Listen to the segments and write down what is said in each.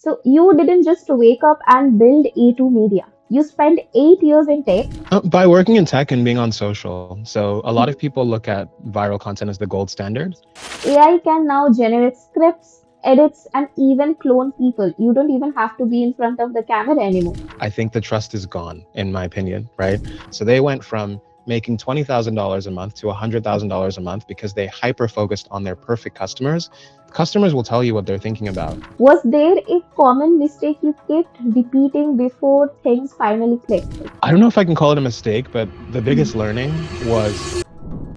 So you didn't just wake up and build A2 Media. You spent 8 years in tech. By working in tech and being on social. So a lot of people look at viral content as the gold standard. AI can now generate scripts, edits, and even clone people. You don't even have to be in front of the camera anymore. I think the trust is gone, in my opinion, right? So they went from making $20,000 a month to $100,000 a month because they hyper focused on their perfect customers. Customers will tell you what they're thinking about. Was there a common mistake you kept repeating before things finally clicked? I don't know if I can call it a mistake, but the biggest learning was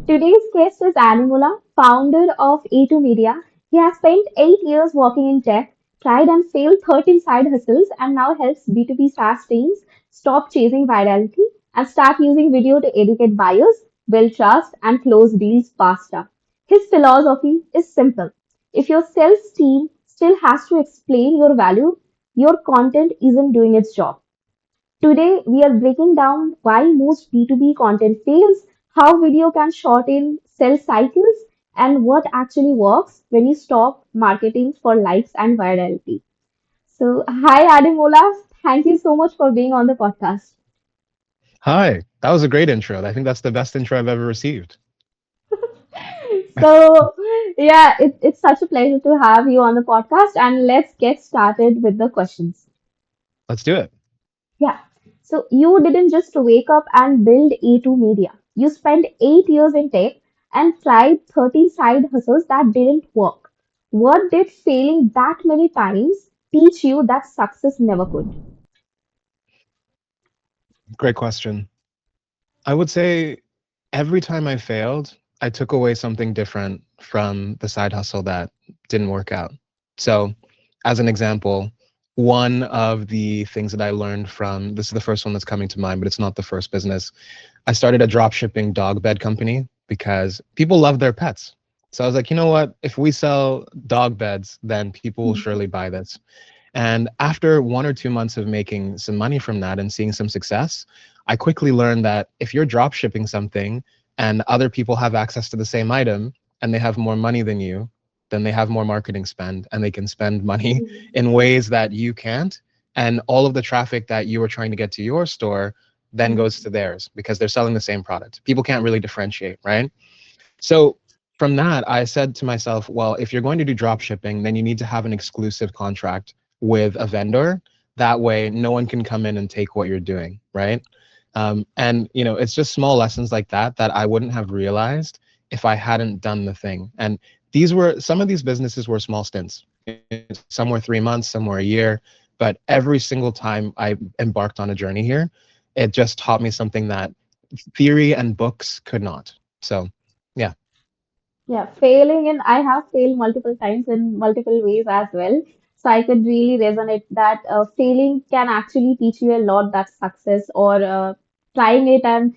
Today's guest is Ademola, founder of A2 Media. He has spent 8 years working in tech, tried and failed 13 side hustles, and now helps B2B SaaS teams stop chasing virality and start using video to educate buyers, build trust, and close deals faster. His philosophy is simple. If your sales team still has to explain your value, your content isn't doing its job. Today, we are breaking down why most B2B content fails, how video can shorten sales cycles, and what actually works when you stop marketing for likes and virality. So, hi, Ademola. Thank you so much for being on the podcast. hi, that was a great intro. I think that's the best intro I've ever received. So, yeah, it's such a pleasure to have you on the podcast. And let's get started with the questions. Let's do it. Yeah. So you didn't just wake up and build A2 Media. You spent 8 years in tech and tried 30 side hustles that didn't work. What did failing that many times teach you that success never could? Great question. I would say every time I failed, I took away something different from the side hustle that didn't work out. So, as an example, one of the things that I learned from this is the first one that's coming to mind, but it's not the first business. I started a drop shipping dog bed company because people love their pets. So I was like, you know what? If we sell dog beds, then people will surely buy this. And after 1 or 2 months of making some money from that and seeing some success, I quickly learned that if you're drop shipping something and other people have access to the same item and they have more money than you, then they have more marketing spend and they can spend money in ways that you can't. And all of the traffic that you were trying to get to your store then goes to theirs because they're selling the same product. People can't really differentiate, right? So from that, I said to myself, well, if you're going to do drop shipping, then you need to have an exclusive contract with a vendor. That way, no one can come in and take what you're doing, right? And it's just small lessons like that that I wouldn't have realized if I hadn't done the thing. And some of these businesses were small stints. Some were 3 months, some were a year, but every single time I embarked on a journey here, it just taught me something that theory and books could not. So, yeah. Yeah, failing in I have failed multiple times in multiple ways as well. So I could really resonate that failing can actually teach you a lot that success or trying it and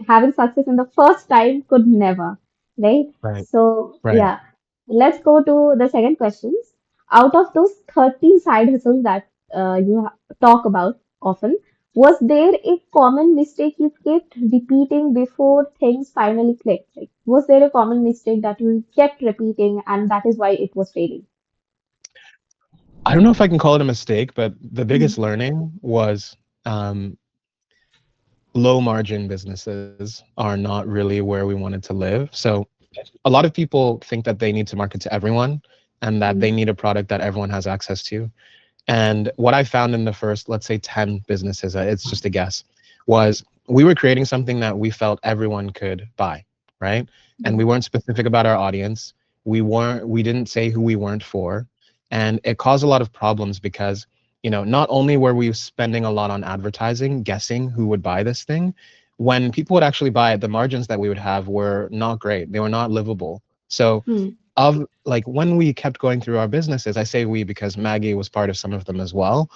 having success in the first time could never, right? Right. So Right. yeah, let's go to the second questions. Out of those 30 side hustles that talk about often, was there a common mistake you kept repeating before things finally clicked? Like, was there a common mistake that you kept repeating and that is why it was failing? I don't know if I can call it a mistake, but the Hmm. biggest learning was um, low margin businesses are not really where we wanted to live. So a lot of people think that they need to market to everyone and that they need a product that everyone has access to. And what I found in the first, let's say 10 businesses, it's just a guess, was we were creating something that we felt everyone could buy, right? And we weren't specific about our audience. We didn't say who we weren't for. And it caused a lot of problems because, not only were we spending a lot on advertising, guessing who would buy this thing, when people would actually buy it, the margins that we would have were not great. They were not livable. So Hmm. of like when we kept going through our businesses, I say we because Maggie was part of some of them as well.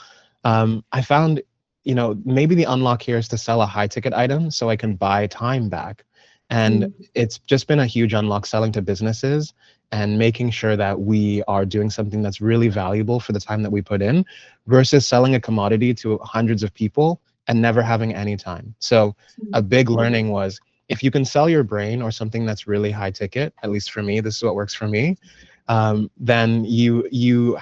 I found, maybe the unlock here is to sell a high ticket item so I can buy time back. And Hmm. it's just been a huge unlock selling to businesses and making sure that we are doing something that's really valuable for the time that we put in versus selling a commodity to hundreds of people and never having any time. So a big learning was if you can sell your brain or something that's really high ticket, at least for me, this is what works for me, then you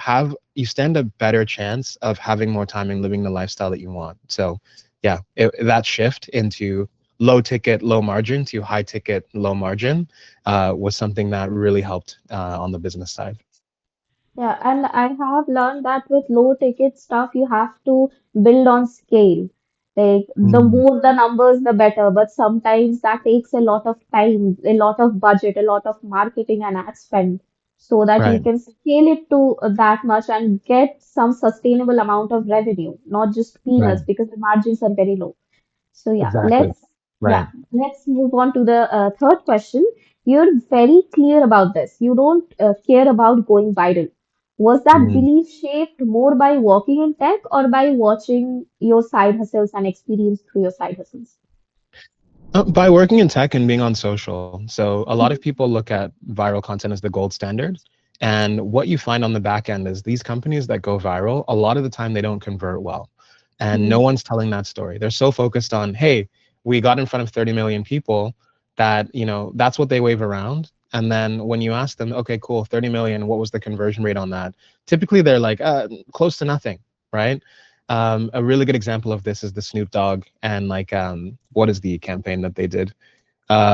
stand a better chance of having more time and living the lifestyle that you want. So yeah, that shift into low ticket, low margin to high ticket, low margin was something that really helped on the business side. Yeah, and I have learned that with low ticket stuff, you have to build on scale. Like the Mm, more the numbers, the better. But sometimes that takes a lot of time, a lot of budget, a lot of marketing and ad spend, so that you right. can scale it to that much and get some sustainable amount of revenue, not just Right. peanuts because the margins are very low. So Exactly. yeah, Right. let's move on to the third question. You're very clear about this. You don't care about going viral. Was that Mm. belief shaped more by working in tech or by watching your side hustles and experience through your side hustles? By working in tech and being on social. So a lot of people look at viral content as the gold standard. And what you find on the back end is these companies that go viral, a lot of the time they don't convert well. And no Hmm. one's telling that story. They're so focused on, hey, we got in front of 30 million people that, that's what they wave around. And then when you ask them, okay, cool, 30 million, what was the conversion rate on that? Typically they're like, close to nothing, right? A really good example of this is the Snoop Dogg and like what is the campaign that they did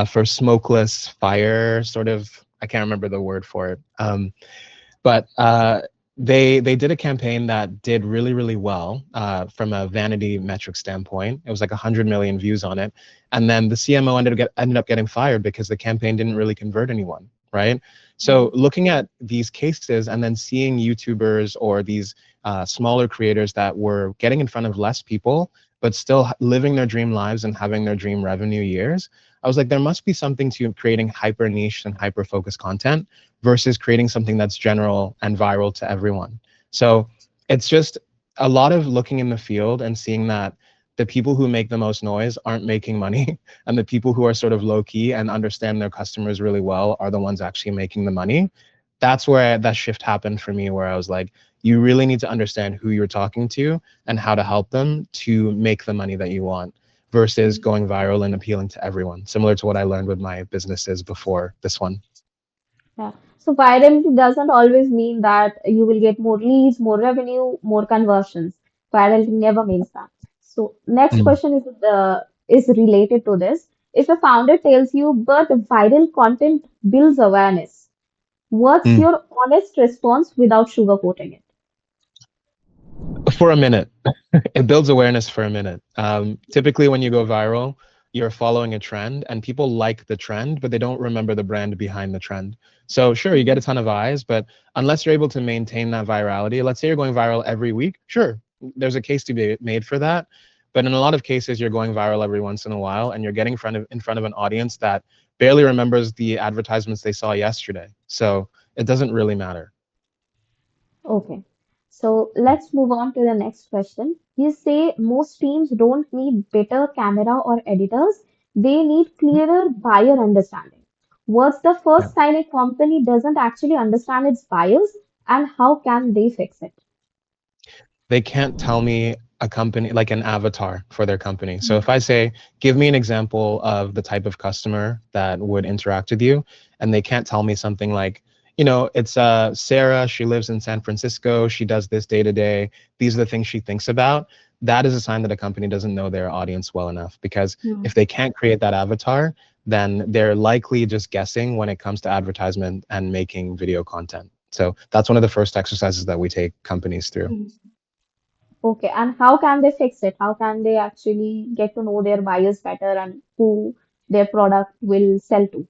for smokeless fire? Sort of, I can't remember the word for it. But they did a campaign that did really well from a vanity metric standpoint. It was like 100 million views on it, and then the CMO ended up getting fired because the campaign didn't really convert anyone. Right. So looking at these cases and then seeing YouTubers or these smaller creators that were getting in front of less people but still living their dream lives and having their dream revenue years, I was like, there must be something to creating hyper niche and hyper focused content versus creating something that's general and viral to everyone. So it's just a lot of looking in the field and seeing that the people who make the most noise aren't making money and the people who are sort of low key and understand their customers really well are the ones actually making the money. That's where that shift happened for me, where I was like, you really need to understand who you're talking to and how to help them to make the money that you want versus going viral and appealing to everyone, similar to what I learned with my businesses before this one. Yeah. So virality doesn't always mean that you will get more leads, more revenue, more conversions. Virality never means that. So next Mm. question is related to this. If a founder tells you, but viral content builds awareness, what's Mm. your honest response without sugarcoating it? For a minute. It builds awareness for a minute. Typically, when you go viral, you're following a trend and people like the trend, but they don't remember the brand behind the trend. So, sure, you get a ton of eyes, but unless you're able to maintain that virality, let's say you're going viral every week, sure, there's a case to be made for that. But in a lot of cases, you're going viral every once in a while and you're getting in front of an audience that barely remembers the advertisements they saw yesterday. So, it doesn't really matter. Okay. So let's move on to the next question. You say most teams don't need better camera or editors, they need clearer buyer understanding. What's the Yeah. first sign a company doesn't actually understand its buyers and how can they fix it? They can't tell me a company like an avatar for their company. So if I say, give me an example of the type of customer that would interact with you, and they can't tell me something like, it's Sarah, she lives in San Francisco, she does this day to day, these are the things she thinks about, that is a sign that a company doesn't know their audience well enough. Because if they can't create that avatar, then they're likely just guessing when it comes to advertisement and making video content. So that's one of the first exercises that we take companies through. Okay, and how can they fix it? How can they actually get to know their buyers better and who their product will sell to?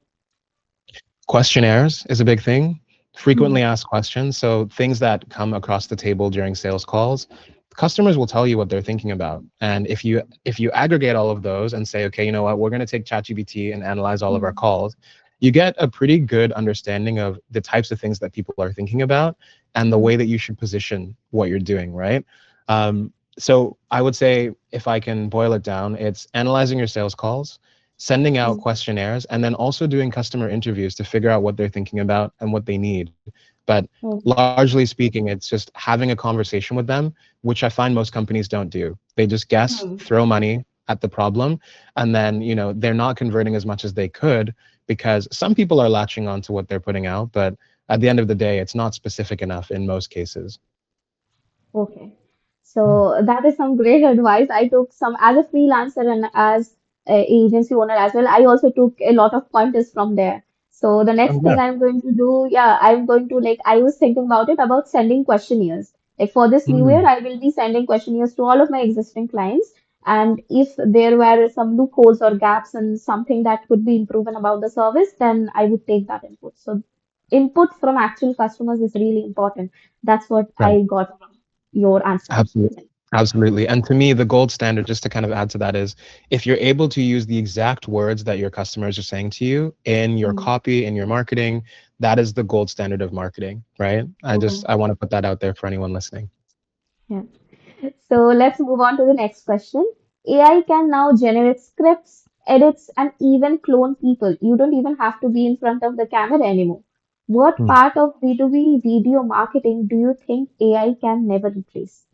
Questionnaires is a big thing. Hmm. Frequently asked questions. So things that come across the table during sales calls, customers will tell you what they're thinking about. And if you aggregate all of those and say, okay, you know what, we're going to take ChatGPT and analyze all of our calls, you get a pretty good understanding of the types of things that people are thinking about and the way that you should position what you're doing, right? So I would say if I can boil it down, it's analyzing your sales calls, sending out questionnaires, and then also doing customer interviews to figure out what they're thinking about and what they need. But largely speaking, it's just having a conversation with them, which I find most companies don't do. They just guess, throw money at the problem, and then, they're not converting as much as they could because some people are latching on to what they're putting out, but at the end of the day, it's not specific enough in most cases. Okay. So that is some great advice. I took some as a freelancer and as a agency owner as well. I also took a lot of pointers from there. So the I'm next thing glad. I'm going to do, yeah, I'm going to like I was thinking about it about sending questionnaires. Like for this new year, Mm, I will be sending questionnaires to all of my existing clients. And if there were some loopholes or gaps and something that could be improved about the service, then I would take that input. So input from actual customers is really important. That's what right. I got from your answer. Absolutely. Absolutely. And to me, the gold standard, just to kind of add to that, is if you're able to use the exact words that your customers are saying to you in your Mm. copy, in your marketing, that is the gold standard of marketing, right? Okay. I want to put that out there for anyone listening. Yeah. So let's move on to the next question. AI can now generate scripts, edits, and even clone people. You don't even have to be in front of the camera anymore. What Hmm. part of B2B video marketing do you think AI can never replace?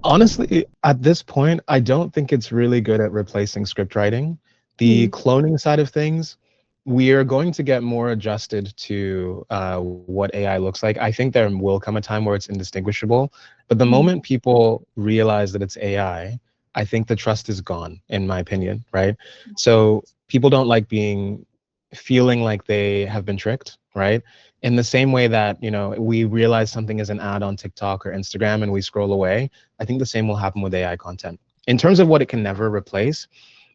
Honestly, at this point, I don't think it's really good at replacing script writing. The Hmm. cloning side of things, we are going to get more adjusted to what AI looks like. I think there will come a time where it's indistinguishable. But the Hmm. moment people realize that it's I think the trust is gone, in my opinion, right? So people don't like feeling like they have been tricked, right? In the same way that, we realize something is an ad on TikTok or Instagram and we scroll away, I think the same will happen with AI content. In terms of what it can never replace,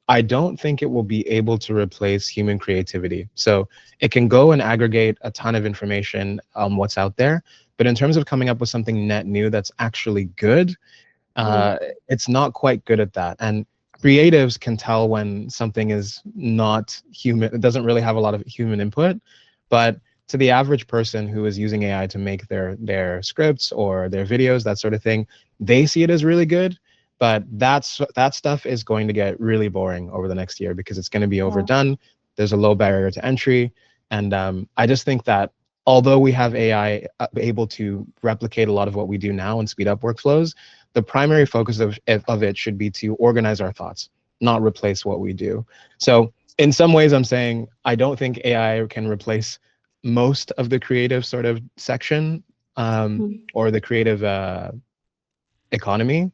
I don't think it will be able to replace human creativity. So it can go and aggregate a ton of information on what's out there. But in terms of coming up with something net new that's actually good, Hmm. uh, it's not quite good at that. And creatives can tell when something is not human, it doesn't really have a lot of human input. But to the average person who is using AI to make their scripts or their videos, that sort of thing, they see it as really good. But that stuff is going to get really boring over the next year because it's going to be Yeah. overdone. There's a low barrier to entry, and I just think that although we have AI able to replicate a lot of what we do now and speed up workflows, the primary focus of it should be to organize our thoughts, not replace what we do. So in some ways, I'm saying I don't think AI can replace most of the creative sort of section, Hmm. or the creative economy.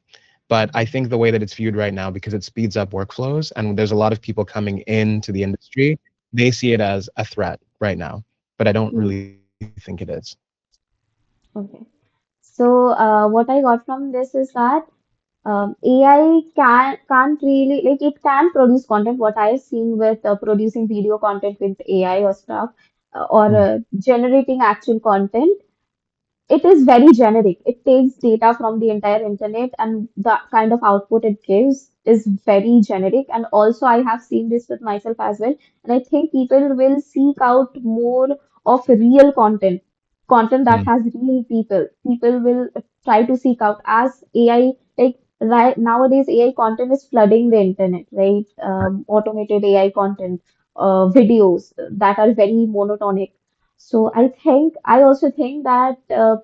But I think the way that it's viewed right now, because it speeds up workflows and there's a lot of people coming into the industry, they see it as a threat right now. But I don't Hmm. really think it is. Okay. So what I got from this is that AI can't really like it can produce content. What I've seen with producing video content with AI or stuff, or Mm, generating actual content, it is very generic. It takes data from the entire internet, and the kind of output it gives is very generic. And also, I have seen this with myself as well. And I think people will seek out more of real content, content that mm, has real people. People will try to seek out as AI, like right nowadays, AI content is flooding the internet, right? Automated AI content, videos that are very monotonic. So I also think that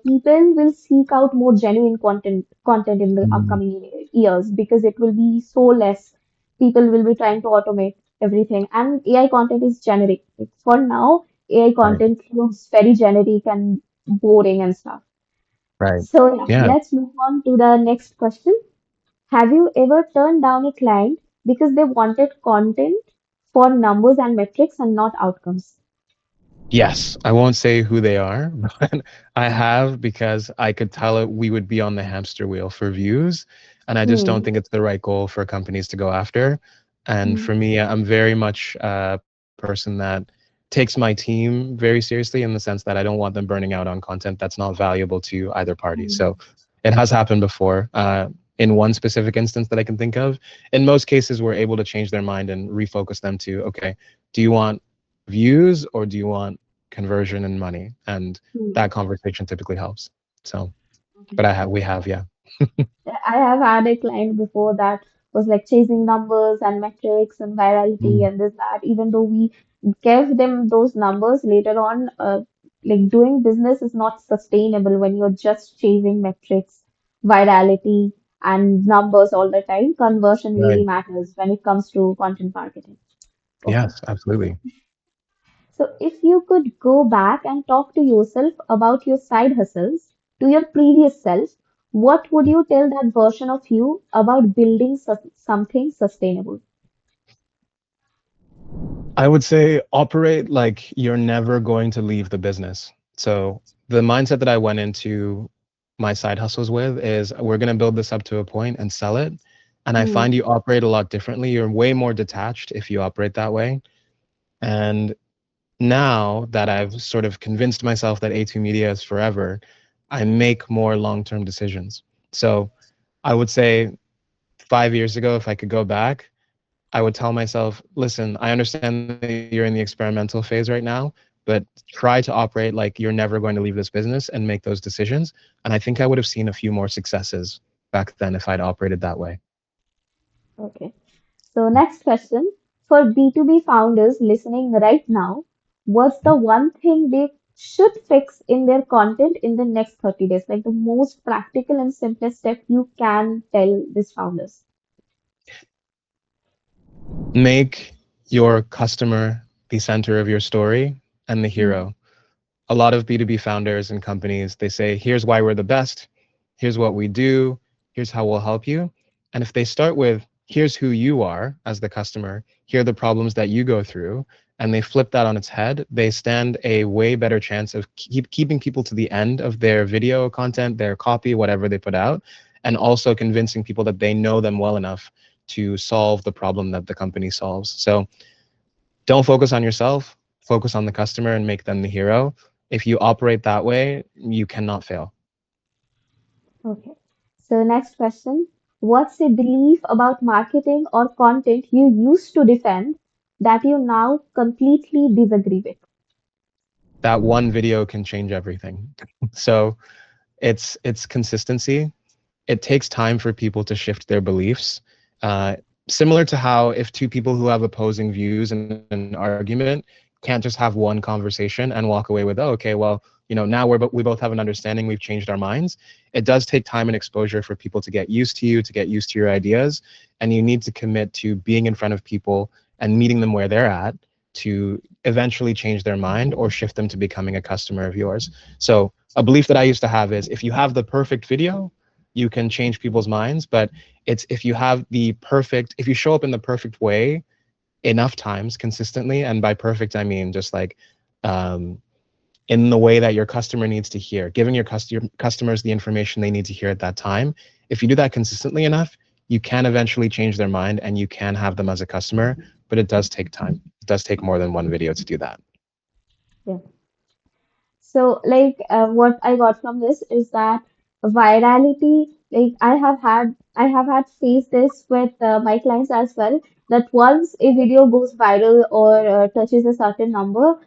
people will seek out more genuine content in the mm, upcoming years because it will be so less. People will be trying to automate everything, and AI content is generic. Like, for now, AI right, content looks very generic and boring and stuff. right. So yeah, Yeah. let's move on to the next question. Have you ever turned down a client because they wanted content for numbers and metrics and not outcomes? Yes, I won't say who they are, but I have because I could tell it we would be on the hamster wheel for views, and I just don't Hmm. think it's the right goal for companies to go after. And Hmm. for me, I'm very much a person that takes my team very seriously in the sense that I don't want them burning out on content that's not valuable to either party. So Hmm. it has happened before. In one specific instance that I can think of. In most cases, we're able to change their mind and refocus them to, okay, do you want views or do you want conversion and money? And Hmm. that conversation typically helps. So, Okay. but we have, yeah. I have had a client before that was like chasing numbers and metrics and virality Mm, and this that. Even though we gave them those numbers later on, like doing business is not sustainable when you're just chasing metrics, virality, and numbers all the time. Conversion really right. matters when it comes to content marketing. Okay. Yes, absolutely. So, if you could go back and talk to yourself about your side hustles, to your previous self, what would you tell that version of you about building something sustainable? I would say operate like you're never going to leave the business. So the mindset that I went into my side hustles with is we're going to build this up to a point and sell it. And I Hmm. find you operate a lot differently. You're way more detached if you operate that way. And now that I've sort of convinced myself that A2 Media is forever, I make more long-term decisions. So I would say 5 years ago, if I could go back, I would tell myself, listen, I understand that you're in the experimental phase right now, but try to operate like you're never going to leave this business and make those decisions. And I think I would have seen a few more successes back then if I'd operated that way. Okay. So, next question for B2B founders listening right now, what's the one thing they should fix in their content in the next 30 days? Like the most practical and simplest step you can tell these founders. Make your customer the center of your story and the Hmm. hero. A lot of B2B founders and companies, they say, here's why we're the best, here's what we do, here's how we'll help you. And if they start with, here's who you are as the customer, here are the problems that you go through, and they flip that on its head, they stand a way better chance of keeping people to the end of their video content, their copy, whatever they put out, and also convincing people that they know them well enough to solve the problem that the company solves. So don't focus on yourself, focus on the customer and make them the hero. If you operate that way, you cannot fail. Okay. So, next question. What's a belief about marketing or content you used to defend that you now completely disagree with? That one video can change everything. So it's consistency. It takes time for people to shift their beliefs. Uh, Similar to how if two people who have opposing views in an argument can't just have one conversation and walk away with, oh, okay, well, now we both have an understanding, we've changed our minds. It does take time and exposure for people to get used to you, to get used to your ideas, and you need to commit to being in front of people and meeting them where they're at to eventually change their mind or shift them to becoming a customer of yours. So a belief that I used to have is if you have the perfect video, you can change people's minds, but it's if you have the perfect, if you show up in the perfect way enough times consistently, and by perfect I mean just like um, in the way that your customer needs to hear, giving your customers the information they need to hear at that time. If you do that consistently enough, you can eventually change their mind and you can have them as a customer, but it does take time. It does take more than one video to do that. Yeah. So, like, what I got from this is that virality, like, I have had faced this with my clients as well, that once a video goes viral or touches a certain number,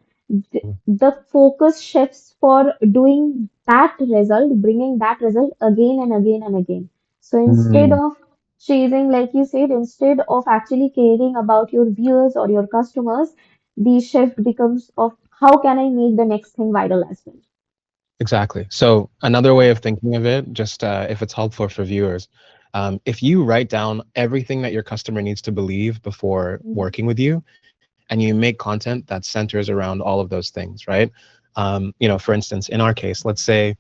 the focus shifts for doing that result, bringing that result again and again and again. So, instead Mm, of chasing, like you said, instead of actually caring about your viewers or your customers, the shift becomes of how can I make the next thing viral as well? exactly. So another way of thinking of it, just if it's helpful for viewers, if you write down everything that your customer needs to believe before Mhm. working with you, and you make content that centers around all of those things, right? For instance, in our case, let's say,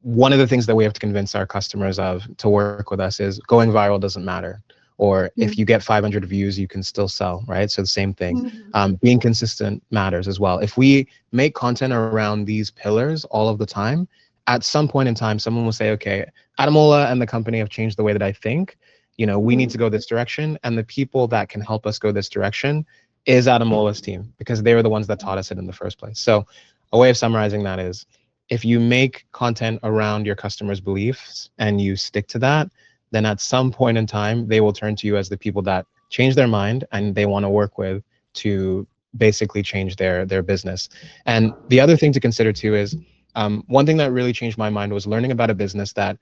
one of the things that we have to convince our customers of to work with us is going viral doesn't matter. Or if you Mhm. get 500 views, you can still sell, right? So the same thing. Mhm. Being consistent matters as well. If we make content around these pillars all of the time, at some point in time, someone will say, okay, Ademola and the company have changed the way that I think. We need to Mhm. go this direction. And the people that can help us go this direction is Ademola's team because they were the ones that taught us it in the first place. So a way of summarizing that is if you make content around your customers' beliefs and you stick to that, then at some point in time, they will turn to you as the people that change their mind and they want to work with to basically change their business. And the other thing to consider too is one thing that really changed my mind was learning about a business that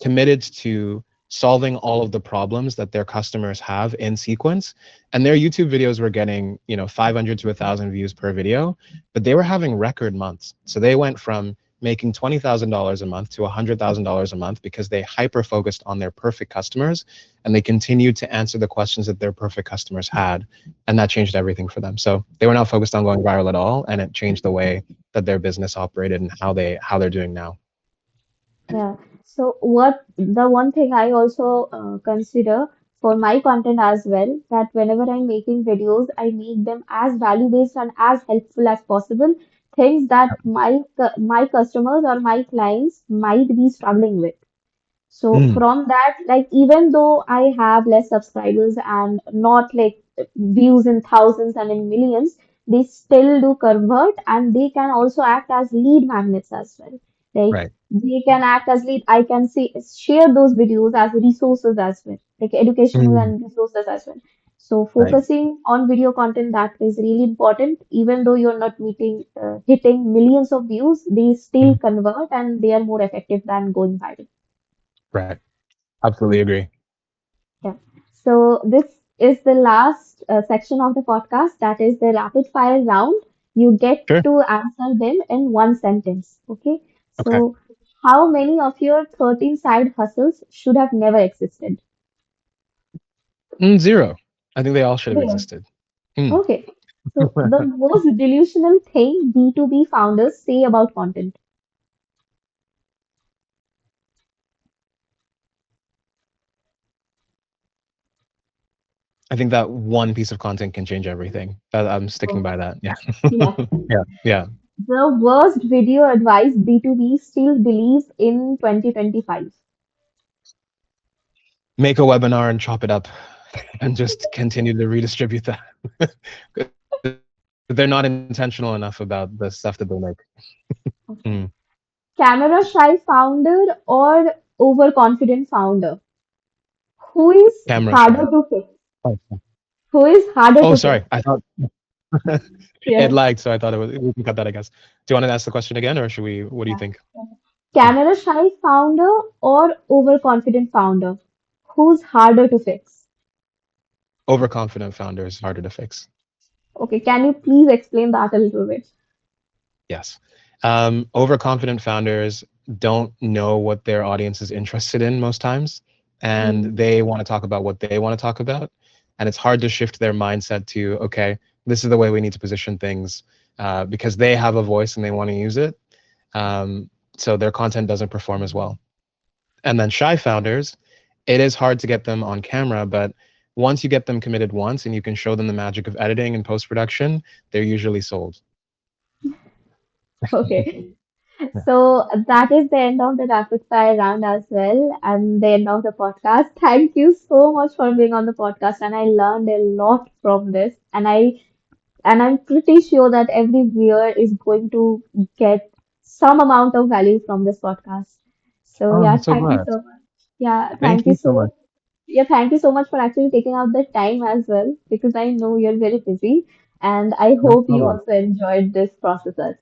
committed to solving all of the problems that their customers have in sequence, and their YouTube videos were getting 500 to 1,000 views per video, but they were having record months. So they went from making $20,000 a month to $100,000 a month because they hyper focused on their perfect customers and they continued to answer the questions that their perfect customers had. And that changed everything for them. So they were not focused on going viral at all. And it changed the way that their business operated and how they're doing now. Yeah. So what the one thing I also consider for my content as well, that whenever I'm making videos, I make them as value based and as helpful as possible. Things that my customers or my clients might be struggling with. So Mm, from that, like even though I have less subscribers and not like views in thousands and in millions, they still do convert and they can also act as lead magnets as well. Like right. they can act as lead. I can see share those videos as resources as well, like educational Mm, and resources as well. So right. focusing on video content that is really important. Even though you're not hitting millions of views, they still Mm, convert and they are more effective than going viral. right. Absolutely agree. Yeah. So this is the last section of the podcast. That is the rapid fire round. You get Sure. to answer them in one sentence. Okay. Okay. So how many of your 13 side hustles should have never existed? Zero. I think they all should have Zero. existed. Mm. Okay. So the most delusional thing B2B founders say about content. I think that one piece of content can change everything. That I'm sticking Oh, by that. Yeah. yeah. Yeah. Yeah. The worst video advice B2B still believes in 2025. Make a webinar and chop it up and just continue to redistribute that. They're not intentional enough about the stuff that they make. Mm. Okay. Camera shy founder or overconfident founder? Who is Camera harder shy. to fix? Oh, Who is harder oh, to fix? sorry. I thought it Yeah, lagged, so I thought it was. We can cut that, I guess. Do you want to ask the question again, or should we? What do you yeah. think? Yeah. Camera shy founder or overconfident founder? Who's harder to fix? Overconfident founder is harder to fix. Okay, can you please explain that a little bit? Yes. Overconfident founders don't know what their audience is interested in most times, and Mm. they want to talk about what they want to talk about. And it's hard to shift their mindset to, okay, this is the way we need to position things because they have a voice and they want to use it. So their content doesn't perform as well. And then shy founders, it is hard to get them on camera, but once you get them committed once and you can show them the magic of editing and post production, they're usually sold. Okay, so that is the end of the rapid fire round as well, and the end of the podcast. Thank you so much for being on the podcast, and I learned a lot from this, and I'm pretty sure that every viewer is going to get some amount of value from this podcast. So Oh, yeah, I'm so thank you glad. so much. Yeah, Thank thank you you so much. so yeah, thank you so much for actually taking out the time as well because I know you're very busy and I No hope you problem. also enjoyed this process as well.